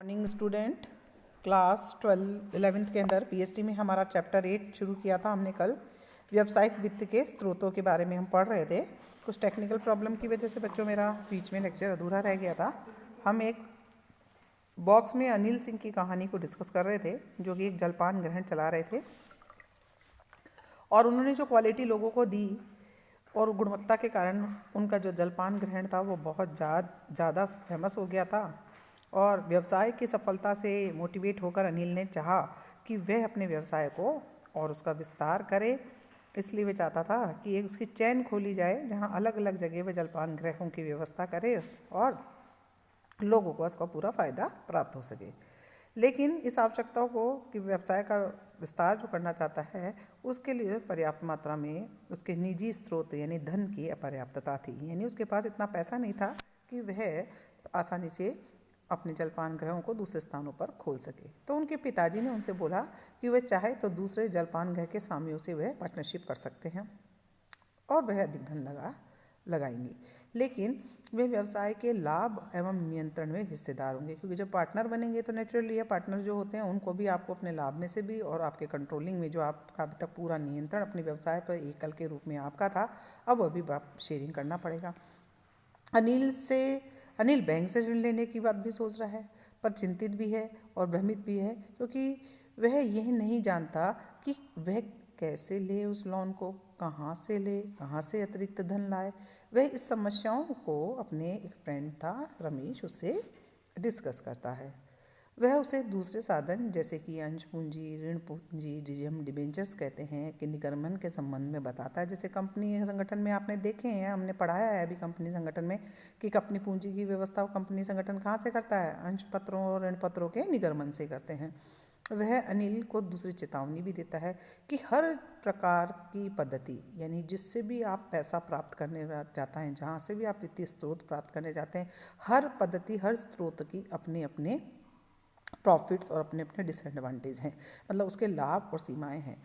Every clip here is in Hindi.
Morning student. क्लास 11th के अंदर पीएचडी में हमारा चैप्टर 8 शुरू किया था हमने कल। व्यावसायिक वित्त के स्रोतों के बारे में हम पढ़ रहे थे। कुछ टेक्निकल प्रॉब्लम की वजह से बच्चों मेरा बीच में लेक्चर अधूरा रह गया था। हम एक बॉक्स में अनिल सिंह की कहानी को डिस्कस कर रहे थे, जो कि एक जलपान ग्रहण चला रहे थे, और उन्होंने जो क्वालिटी लोगों को दी और गुणवत्ता के कारण उनका जो जलपान ग्रहण था वो बहुत ज़्यादा फेमस हो गया था। और व्यवसाय की सफलता से मोटिवेट होकर अनिल ने चाहा कि वह अपने व्यवसाय को और उसका विस्तार करे। इसलिए वह चाहता था कि एक उसकी चैन खोली जाए जहां अलग अलग जगह वह जलपान गृहों की व्यवस्था करे और लोगों को उसका पूरा फ़ायदा प्राप्त हो सके। लेकिन इस आवश्यकता को कि व्यवसाय का विस्तार जो करना चाहता है उसके लिए पर्याप्त मात्रा में उसके निजी स्रोत यानी धन की अपर्याप्तता थी। यानी उसके पास इतना पैसा नहीं था कि वह आसानी से अपने जलपान गृहों को दूसरे स्थानों पर खोल सके। तो उनके पिताजी ने उनसे बोला कि वह चाहे तो दूसरे जलपान गृह के स्वामियों से वह पार्टनरशिप कर सकते हैं और वह अधिक धन लगाएंगे, लेकिन वे व्यवसाय के लाभ एवं नियंत्रण में हिस्सेदार होंगे। क्योंकि जब पार्टनर बनेंगे तो नेचुरली ये पार्टनर जो होते हैं उनको भी आपको अपने लाभ में से भी और आपके कंट्रोलिंग में जो आपका अभी तक पूरा नियंत्रण अपने व्यवसाय पर एकल के रूप में आपका था, अब अभी शेयरिंग करना पड़ेगा। अनिल बैंक से ऋण लेने की बात भी सोच रहा है, पर चिंतित भी है और भ्रमित भी है, क्योंकि वह यह नहीं जानता कि वह कैसे ले उस लोन को, कहाँ से ले, कहाँ से अतिरिक्त धन लाए। वह इस समस्याओं को अपने एक फ्रेंड था रमेश, उससे डिस्कस करता है। वह उसे दूसरे साधन जैसे कि अंश पूंजी, ऋण पूंजी, जिसे हम डिबेंचर्स कहते हैं, कि निगमन के संबंध में बताता है। जैसे कंपनी संगठन में आपने देखे हैं, हमने पढ़ाया है अभी कंपनी संगठन में, कि कंपनी पूंजी की व्यवस्था कंपनी संगठन कहाँ से करता है, अंश पत्रों और ऋण पत्रों के निगमन से करते हैं। वह अनिल को दूसरी चेतावनी भी देता है कि हर प्रकार की पद्धति, यानी जिससे भी आप पैसा प्राप्त करने चाहते हैं, जहाँ से भी आप वित्तीय स्रोत प्राप्त करने चाहते हैं, हर पद्धति, हर स्रोत की अपने अपने प्रॉफिट्स और अपने अपने डिसएडवांटेज हैं। मतलब उसके लाभ और सीमाएं हैं।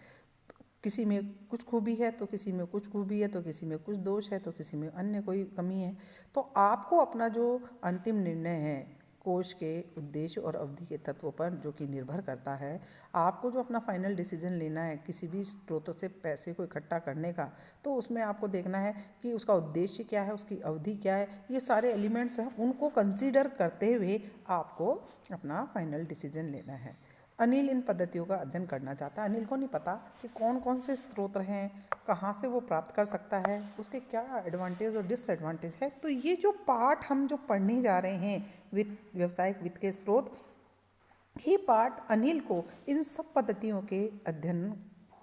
किसी में कुछ खूबी है तो किसी में कुछ खूबी है, तो किसी में कुछ दोष है, तो किसी में अन्य कोई कमी है। तो आपको अपना जो अंतिम निर्णय है कोष के उद्देश्य और अवधि के तत्वों पर, जो कि निर्भर करता है, आपको जो अपना फाइनल डिसीजन लेना है किसी भी स्रोत से पैसे को इकट्ठा करने का, तो उसमें आपको देखना है कि उसका उद्देश्य क्या है, उसकी अवधि क्या है। ये सारे एलिमेंट्स हैं, उनको कंसीडर करते हुए आपको अपना फाइनल डिसीजन लेना है। अनिल इन पद्धतियों का अध्ययन करना चाहता है। अनिल को नहीं पता कि कौन कौन से स्रोत हैं, कहाँ से वो प्राप्त कर सकता है, उसके क्या एडवांटेज और डिसएडवांटेज है। तो ये जो पाठ हम जो पढ़ने जा रहे हैं व्यावसायिक वित्त के स्रोत, ये पाठ अनिल को इन सब पद्धतियों के अध्ययन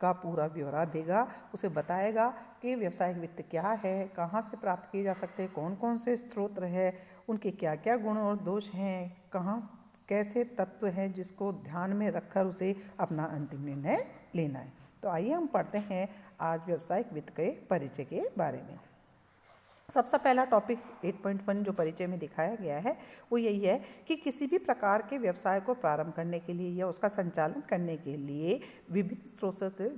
का पूरा ब्यौरा देगा। उसे बताएगा कि व्यावसायिक वित्त क्या है, कहाँ से प्राप्त किए जा सकते हैं, कौन कौन से स्रोत है, उनके क्या क्या गुण और दोष हैं, कहाँ कैसे तत्व हैं जिसको ध्यान में रखकर उसे अपना अंतिम निर्णय लेना है। तो आइए हम पढ़ते हैं आज व्यावसायिक वित्त के परिचय के बारे में। सबसे पहला टॉपिक 8.1 जो परिचय में दिखाया गया है वो यही है कि किसी भी प्रकार के व्यवसाय को प्रारंभ करने के लिए या उसका संचालन करने के लिए विभिन्न स्रोतों से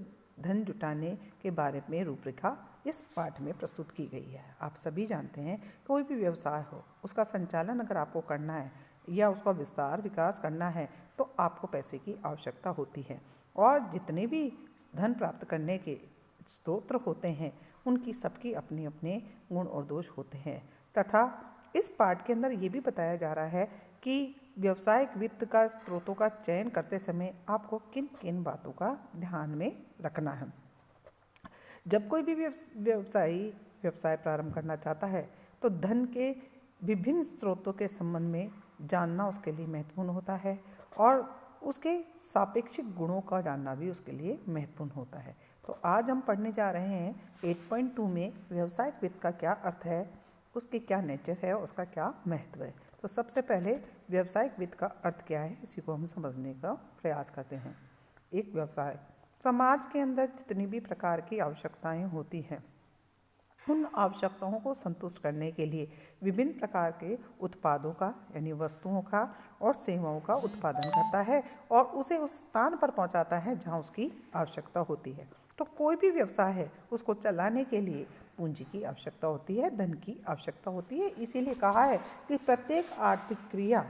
धन जुटाने के बारे में रूपरेखा इस पाठ में प्रस्तुत की गई है। आप सभी जानते हैं कोई भी व्यवसाय हो, उसका संचालन अगर आपको करना है या उसका विस्तार विकास करना है तो आपको पैसे की आवश्यकता होती है, और जितने भी धन प्राप्त करने के स्रोत होते हैं उनकी सबकी अपने अपने गुण और दोष होते हैं। तथा इस पाठ के अंदर ये भी बताया जा रहा है कि व्यावसायिक वित्त का स्रोतों का चयन करते समय आपको किन किन बातों का ध्यान में रखना है। जब कोई भी व्यवसाय प्रारंभ करना चाहता है तो धन के विभिन्न स्रोतों के संबंध में जानना उसके लिए महत्वपूर्ण होता है, और उसके सापेक्षिक गुणों का जानना भी उसके लिए महत्वपूर्ण होता है। तो आज हम पढ़ने जा रहे हैं 8.2 में व्यावसायिक वित्त का क्या अर्थ है, उसके क्या नेचर है और उसका क्या महत्व है। तो सबसे पहले व्यावसायिक वित्त का अर्थ क्या है, इसी को हम समझने का प्रयास करते हैं। एक व्यवसाय समाज के अंदर जितनी भी प्रकार की आवश्यकताएं होती हैं, उन आवश्यकताओं को संतुष्ट करने के लिए विभिन्न प्रकार के उत्पादों का यानी वस्तुओं का और सेवाओं का उत्पादन करता है और उसे उस स्थान पर पहुंचाता है जहां उसकी आवश्यकता होती है। तो कोई भी व्यवसाय है उसको चलाने के लिए पूंजी की आवश्यकता होती है, धन की आवश्यकता होती है। इसीलिए कहा है कि प्रत्येक आर्थिक क्रिया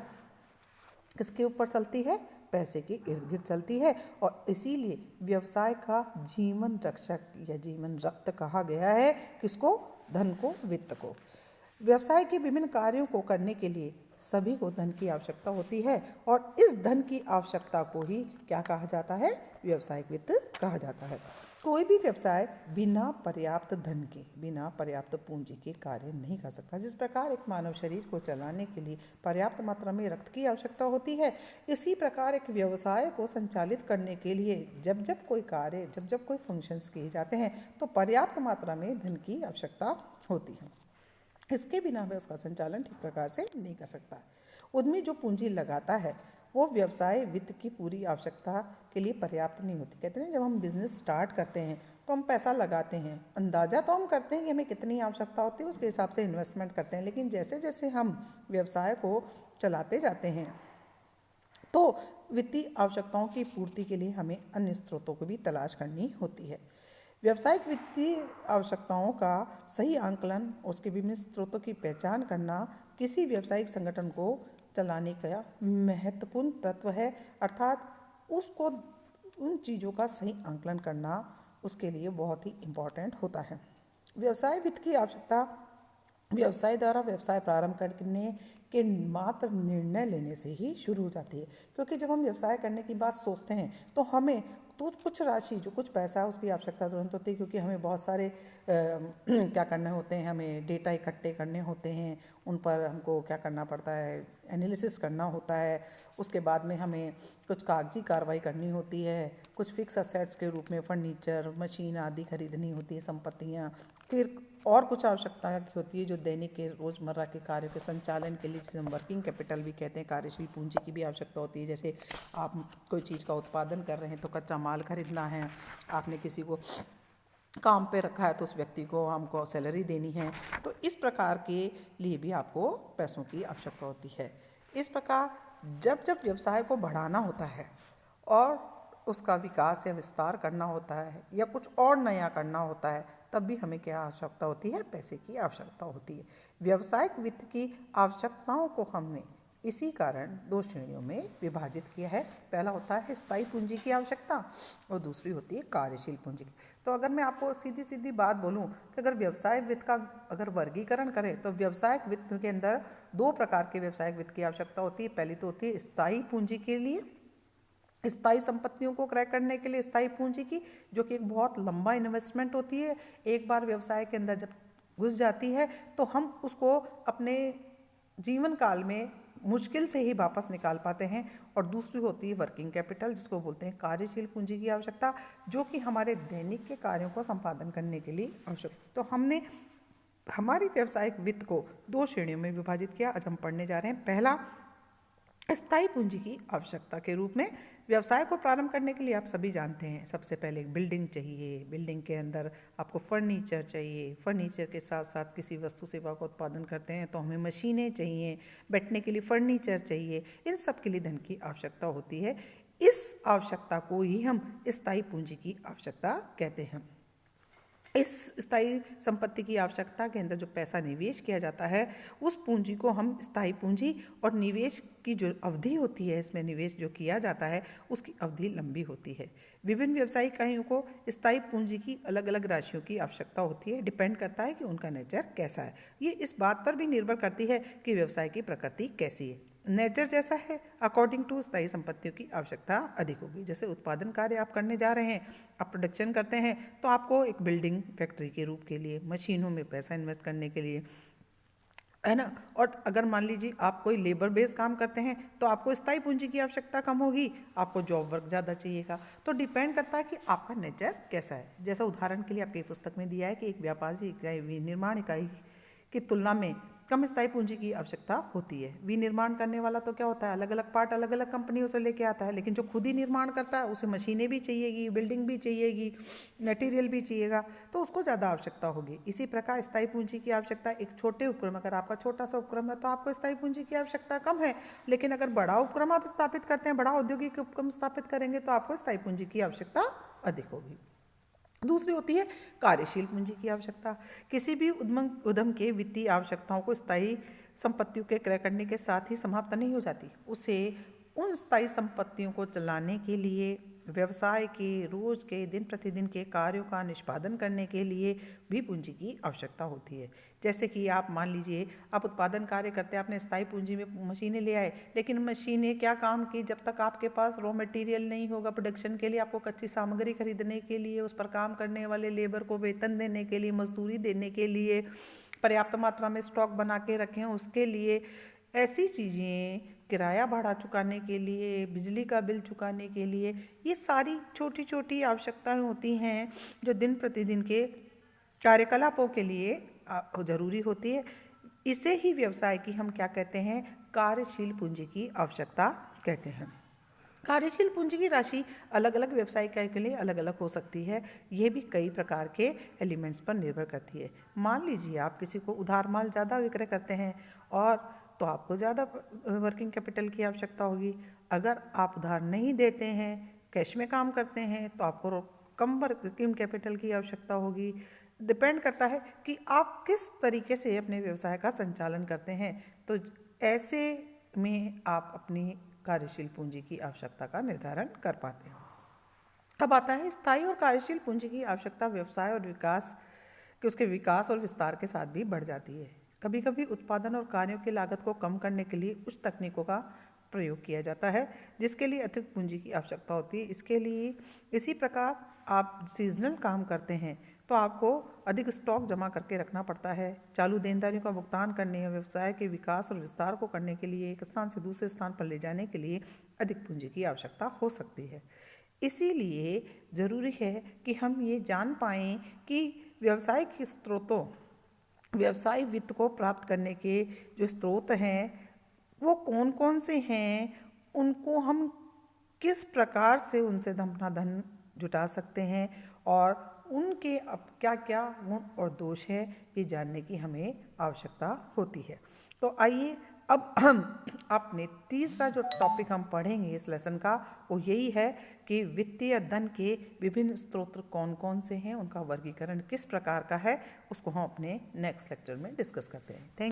किसके ऊपर चलती है? पैसे के इर्द गिर्द चलती है। और इसीलिए व्यवसाय का जीवन रक्षक या जीवन रक्त कहा गया है किसको? धन को, वित्त को। व्यवसाय के विभिन्न कार्यों को करने के लिए सभी को धन की आवश्यकता होती है और इस धन की आवश्यकता को ही क्या कहा जाता है? व्यावसायिक वित्त कहा जाता है। कोई भी व्यवसाय बिना पर्याप्त धन के, बिना पर्याप्त पूंजी के कार्य नहीं कर सकता। जिस प्रकार एक मानव शरीर को चलाने के लिए पर्याप्त मात्रा में रक्त की आवश्यकता होती है, इसी प्रकार एक व्यवसाय को संचालित करने के लिए जब जब कोई कार्य, जब जब कोई फंक्शंस किए जाते हैं तो पर्याप्त मात्रा में धन की आवश्यकता होती है। इसके बिना वह उसका संचालन ठीक प्रकार से नहीं कर सकता। उद्यमी जो पूंजी लगाता है वो व्यवसाय वित्त की पूरी आवश्यकता के लिए पर्याप्त नहीं होती। कहते हैं जब हम बिजनेस स्टार्ट करते हैं तो हम पैसा लगाते हैं, अंदाज़ा तो हम करते हैं कि हमें कितनी आवश्यकता होती है, उसके हिसाब से इन्वेस्टमेंट करते हैं, लेकिन जैसे जैसे हम व्यवसाय को चलाते जाते हैं तो वित्तीय आवश्यकताओं की पूर्ति के लिए हमें अन्य स्रोतों को भी तलाश करनी होती है। व्यावसायिक वित्तीय आवश्यकताओं का सही आंकलन, उसके विभिन्न स्रोतों की पहचान करना किसी व्यावसायिक संगठन को चलाने का महत्वपूर्ण तत्व है। अर्थात उसको, उन चीज़ों का सही आंकलन करना उसके लिए बहुत ही इम्पोर्टेंट होता है। व्यवसाय वित्त की आवश्यकता व्यवसाय द्वारा व्यवसाय प्रारंभ करने के मात्र निर्णय लेने से ही शुरू हो जाती है। क्योंकि जब हम व्यवसाय करने की बात सोचते हैं तो हमें तो कुछ राशि, जो कुछ पैसा, उसकी आवश्यकता तुरंत होती है, क्योंकि हमें बहुत सारे क्या करने होते हैं, हमें डेटा इकट्ठे करने होते हैं, उन पर हमको क्या करना पड़ता है, एनालिसिस करना होता है। उसके बाद में हमें कुछ कागजी कार्रवाई करनी होती है, कुछ फिक्स असेट्स के रूप में फर्नीचर, मशीन आदि खरीदनी होती है, संपत्तियाँ। फिर और कुछ आवश्यकता होती है जो दैनिक के रोज़मर्रा के कार्यों के संचालन के लिए, जिसे हम वर्किंग कैपिटल भी कहते हैं, कार्यशील पूंजी की भी आवश्यकता होती है। जैसे आप कोई चीज़ का उत्पादन कर रहे हैं तो कच्चा माल खरीदना है, आपने किसी को काम पे रखा है तो उस व्यक्ति को हमको सैलरी देनी है, तो इस प्रकार के लिए भी आपको पैसों की आवश्यकता होती है। इस प्रकार जब जब व्यवसाय को बढ़ाना होता है और उसका विकास या विस्तार करना होता है या कुछ और नया करना होता है, तब भी हमें क्या आवश्यकता होती है? पैसे की आवश्यकता होती है। व्यावसायिक वित्त की आवश्यकताओं को हमने इसी कारण दो श्रेणियों में विभाजित किया है। पहला होता है स्थायी पूंजी की आवश्यकता और दूसरी होती है कार्यशील पूंजी की। तो अगर मैं आपको सीधी सीधी बात बोलूं कि अगर व्यवसाय वित्त का अगर वर्गीकरण करें तो व्यवसायिक वित्त के अंदर दो प्रकार के व्यवसायिक वित्त की आवश्यकता होती है। पहली तो होती है स्थायी पूंजी के लिए, स्थायी संपत्तियों को क्रय करने के लिए स्थायी पूंजी की, जो कि एक बहुत लंबा इन्वेस्टमेंट होती है। एक बार व्यवसाय के अंदर जब घुस जाती है तो हम उसको अपने जीवन काल में मुश्किल से ही वापस निकाल पाते हैं। और दूसरी होती है वर्किंग कैपिटल, जिसको बोलते हैं कार्यशील पूंजी की आवश्यकता, जो कि हमारे दैनिक के कार्यों को संपादन करने के लिए आवश्यक। तो हमने हमारी व्यावसायिक वित्त को दो श्रेणियों में विभाजित किया। आज हम पढ़ने जा रहे हैं पहला, स्थायी पूंजी की आवश्यकता के रूप में। व्यवसाय को प्रारंभ करने के लिए आप सभी जानते हैं, सबसे पहले एक बिल्डिंग चाहिए, बिल्डिंग के अंदर आपको फर्नीचर चाहिए, फर्नीचर के साथ साथ किसी वस्तु सेवा का उत्पादन करते हैं तो हमें मशीनें चाहिए, बैठने के लिए फर्नीचर चाहिए, इन सब के लिए धन की आवश्यकता होती है। इस आवश्यकता को ही हम स्थायी पूंजी की आवश्यकता कहते हैं। इस स्थायी संपत्ति की आवश्यकता के अंदर जो पैसा निवेश किया जाता है उस पूंजी को हम स्थायी पूंजी, और निवेश की जो अवधि होती है, इसमें निवेश जो किया जाता है उसकी अवधि लंबी होती है। विभिन्न व्यवसायिक इकाइयों को स्थायी पूंजी की अलग अलग राशियों की आवश्यकता होती है। डिपेंड करता है कि उनका नेचर कैसा है। ये इस बात पर भी निर्भर करती है कि व्यवसाय की प्रकृति कैसी है। नेचर जैसा है अकॉर्डिंग टू स्थायी संपत्तियों की आवश्यकता अधिक होगी। जैसे उत्पादन कार्य आप करने जा रहे हैं, आप प्रोडक्शन करते हैं, तो आपको एक बिल्डिंग फैक्ट्री के रूप के लिए, मशीनों में पैसा इन्वेस्ट करने के लिए, है ना। और अगर मान लीजिए आप कोई लेबर बेस्ड काम करते हैं तो आपको स्थायी पूंजी की आवश्यकता कम होगी, आपको जॉब वर्क ज़्यादा चाहिएगा। तो डिपेंड करता है कि आपका नेचर कैसा है। जैसा उदाहरण के लिए आपकी पुस्तक में दिया है कि एक व्यापारी इकाई, विनिर्माण इकाई की तुलना में कम स्थायी पूंजी की आवश्यकता होती है। विनिर्माण करने वाला तो क्या होता है, अलग अलग पार्ट अलग अलग कंपनियों से लेके आता है, लेकिन जो खुद ही निर्माण करता है उसे मशीनें भी चाहिएगी, बिल्डिंग भी चाहिएगी, मटेरियल भी चाहिएगा, तो उसको ज़्यादा आवश्यकता होगी। इसी प्रकार स्थायी पूंजी की आवश्यकता एक छोटे उपक्रम, अगर आपका छोटा सा उपक्रम है तो आपको स्थायी पूंजी की आवश्यकता कम है, लेकिन अगर बड़ा उपक्रम आप स्थापित करते हैं, बड़ा औद्योगिक उपक्रम स्थापित करेंगे तो आपको स्थायी पूंजी की आवश्यकता अधिक होगी। दूसरी होती है कार्यशील पूंजी की आवश्यकता। किसी भी उद्यम के वित्तीय आवश्यकताओं को स्थायी संपत्तियों के क्रय करने के साथ ही समाप्त नहीं हो जाती, उसे उन स्थायी संपत्तियों को चलाने के लिए, व्यवसाय के रोज के दिन प्रतिदिन के कार्यों का निष्पादन करने के लिए भी पूंजी की आवश्यकता होती है। जैसे कि आप मान लीजिए, आप उत्पादन कार्य करते हैं, आपने स्थायी पूंजी में मशीनें ले आए, लेकिन मशीनें क्या काम की, जब तक आपके पास रॉ मटेरियल नहीं होगा प्रोडक्शन के लिए, आपको कच्ची सामग्री खरीदने के लिए, उस पर काम करने वाले लेबर को वेतन देने के लिए, मजदूरी देने के लिए, पर्याप्त मात्रा में स्टॉक बना के रखें उसके लिए, ऐसी चीज़ें, किराया भाड़ा चुकाने के लिए, बिजली का बिल चुकाने के लिए, ये सारी छोटी छोटी आवश्यकताएं होती हैं जो दिन प्रतिदिन के कार्यकलापों के लिए ज़रूरी होती है। इसे ही व्यवसाय की हम क्या कहते हैं, कार्यशील पूंजी की आवश्यकता कहते हैं। कार्यशील पूंजी की राशि अलग अलग व्यवसाय के लिए अलग अलग हो सकती है। ये भी कई प्रकार के एलिमेंट्स पर निर्भर करती है। मान लीजिए आप किसी को उधार माल ज़्यादा विक्रय करते हैं और तो आपको ज़्यादा वर्किंग कैपिटल की आवश्यकता होगी। अगर आप उधार नहीं देते हैं, कैश में काम करते हैं, तो आपको कम वर्किंग कैपिटल की आवश्यकता होगी। डिपेंड करता है कि आप किस तरीके से अपने व्यवसाय का संचालन करते हैं। तो ऐसे में आप अपनी कार्यशील पूंजी की आवश्यकता का निर्धारण कर पाते हैं। अब आता है स्थायी और कार्यशील पूंजी की आवश्यकता व्यवसाय और विकास कि उसके विकास और विस्तार के साथ भी बढ़ जाती है। कभी कभी उत्पादन और कार्यों की लागत को कम करने के लिए उच्च तकनीकों का प्रयोग किया जाता है जिसके लिए अतिरिक्त पूंजी की आवश्यकता होती है। इसके लिए इसी प्रकार आप सीजनल काम करते हैं तो आपको अधिक स्टॉक जमा करके रखना पड़ता है। चालू देनदारियों का भुगतान करने या व्यवसाय के विकास और विस्तार को करने के लिए एक स्थान से दूसरे स्थान पर ले जाने के लिए अधिक पूंजी की आवश्यकता हो सकती है। इसीलिए ज़रूरी है कि हम ये जान पाएँ कि व्यवसाय के स्रोतों, व्यवसाय वित्त को प्राप्त करने के जो स्रोत हैं वो कौन कौन से हैं, उनको हम किस प्रकार से उनसे अपना धन जुटा सकते हैं और उनके अब क्या क्या गुण और दोष है, ये जानने की हमें आवश्यकता होती है। तो आइए अब हम अपने तीसरा जो टॉपिक हम पढ़ेंगे इस लेसन का वो यही है कि वित्तीय धन के विभिन्न स्रोत कौन कौन से हैं, उनका वर्गीकरण किस प्रकार का है, उसको हम अपने नेक्स्ट लेक्चर में डिस्कस करते हैं। थैंक